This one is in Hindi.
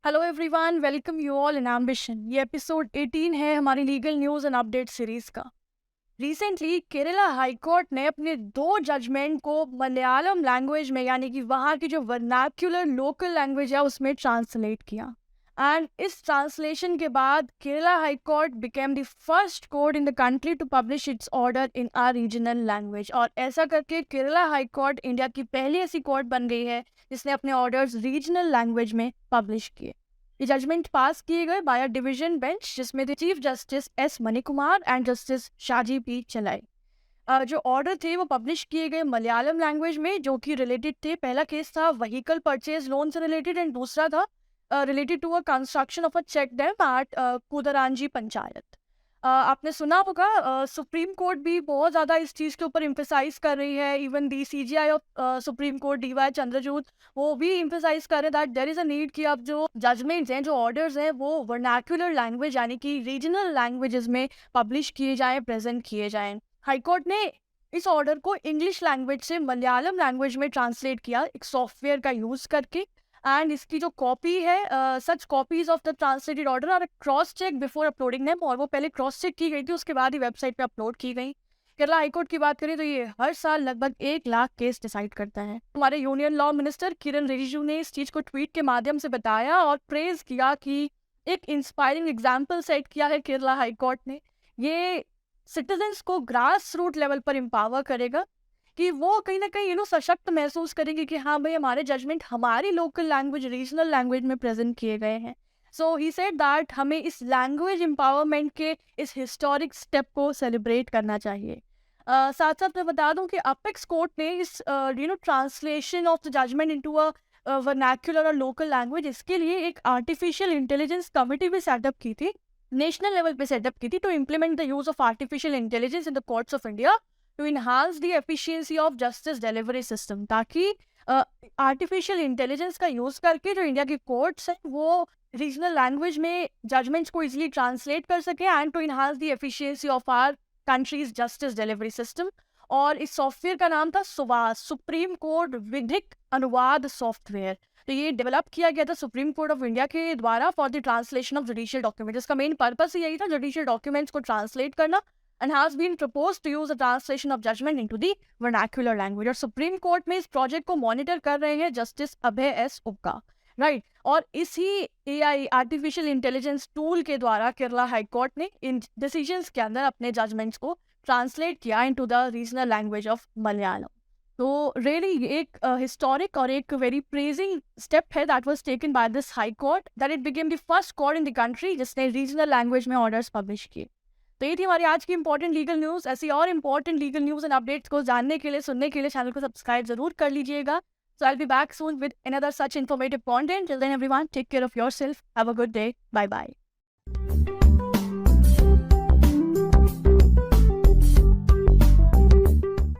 Hello everyone, welcome you all in ambition. ये एपिसोड 18 है हमारी legal news and update series का। रिसेंटली केरला हाई कोर्ट ने अपने दो जजमेंट को मलयालम लैंग्वेज में, यानी कि वहाँ की जो वर्नाक्युलर लोकल लैंग्वेज है उसमें ट्रांसलेट किया। एंड इस ट्रांसलेशन के बाद Kerala high court became the first court in the country to publish its order in our regional language. और ऐसा करके केरला हाई कोर्ट इंडिया की पहली ऐसी कोर्ट बन गई है जिसने अपने ऑर्डर्स रीजनल लैंग्वेज में पब्लिश किए। ये जजमेंट पास किए गए बाय अ डिवीजन बेंच जिसमें थे chief justice S Manikumar and justice Shaji P चलाई। जो ऑर्डर थे वो पब्लिश किए गए मलयालम लैंग्वेज में, जो कि रिलेटेड थे। पहला केस था व्हीकल परचेज लोन से रिलेटेड एंड दूसरा था related to a construction of a check dam at Kudranji panchayat. आपने सुना होगा सुप्रीम कोर्ट भी बहुत ज़्यादा इस चीज़ के ऊपर इम्फेसाइज कर रही है। Even the CJI of supreme court DY Chandrachud वो भी इम्फेसाइज कर रहे हैं that there is a need कि अब जो जजमेंट्स हैं, जो ऑर्डर्स हैं, वो वर्नाक्युलर लैंग्वेज यानी कि रीजनल लैंग्वेजेस में पब्लिश किए जाएं, प्रेजेंट किए जाएं। हाईकोर्ट ने इस ऑर्डर को इंग्लिश लैंग्वेज से मलयालम लैंग्वेज में ट्रांसलेट किया एक सॉफ्टवेयर का यूज़ करके। एंड इसकी जो कॉपी है, such copies of the translated order are cross check before uploading them, और वो पहले क्रॉस चेक की गई थी, उसके बाद ही वेबसाइट पे अपलोड की गई। केरला हाईकोर्ट की बात करें तो ये हर साल लगभग 1 लाख केस डिसाइड करता है। हमारे यूनियन लॉ मिनिस्टर किरण रिजिजू ने इस चीज को ट्वीट के माध्यम से बताया और प्रेज किया कि एक इंस्पायरिंग एग्जाम्पल सेट किया है केरला हाईकोर्ट ने। ये सिटीजन्स को ग्रास रूट लेवल पर एम्पावर करेगा कि वो कहीं ना कहीं सशक्त महसूस करेंगे कि हाँ भाई, हमारे जजमेंट हमारी लोकल लैंग्वेज, रीजनल लैंग्वेज में प्रेजेंट किए गए हैं। सो ही सेड दैट हमें इस लैंग्वेज एम्पावरमेंट के इस हिस्टोरिक स्टेप को सेलिब्रेट करना चाहिए। साथ साथ मैं बता दूं कि अपेक्स कोर्ट ने इस translation of the judgement into a vernacular और लोकल लैंग्वेज, इसके लिए एक आर्टिफिशियल इंटेलिजेंस कमिटी भी सेटअप की थी, नेशनल लेवल पे सेटअप की थी, to implement the use of artificial intelligence in the courts of India to enhance the efficiency of justice delivery system, ताकि आर्टिफिशियल इंटेलिजेंस का यूज करके जो इंडिया की कोर्ट्स हैं वो रीजनल लैंग्वेज में जजमेंट्स को इजीली ट्रांसलेट कर सके and to enhance the efficiency of our countries justice delivery system. और इस सॉफ्टवेयर का नाम था सुवास, सुप्रीम कोर्ट विधिक अनुवाद सॉफ्टवेयर। तो ये डेवलप किया गया था सुप्रीम कोर्ट ऑफ इंडिया के द्वारा for the translation of judicial document. इसका मेन पर्पस यही था जुडिशियल डॉक्यूमेंट्स को ट्रांसलेट करना, and has been proposed to use the translation of judgment into the vernacular language। और सुप्रीम कोर्ट में इस प्रोजेक्ट को मॉनिटर कर रहे हैं जस्टिस अभय एस उक्का, राइट। और इसी एआई आर्टिफिशियल इंटेलिजेंस टूल के द्वारा केरला हाई कोर्ट ने इन डिसीजंस के अंदर अपने जजमेंट्स को ट्रांसलेट किया into the regional language of Malayalam. तो रियली एक हिस्टोरिक और एक वेरी प्रेजिंग स्टेप है that was taken by this high court, that it became the first court in the country जिसने रीजनल लैंग्वेज में ऑर्डर्स पब्लिश किए। तो ये थी हमारी आज की इंपॉर्टेंट लीगल न्यूज़। ऐसी और important legal news and updates को जानने के लिए, सुनने के लिए चैनल को सब्सक्राइब जरूर कर लीजिएगा। So I will be back soon with another such informative content. Till then everyone, take care of yourself, have a good day, bye bye.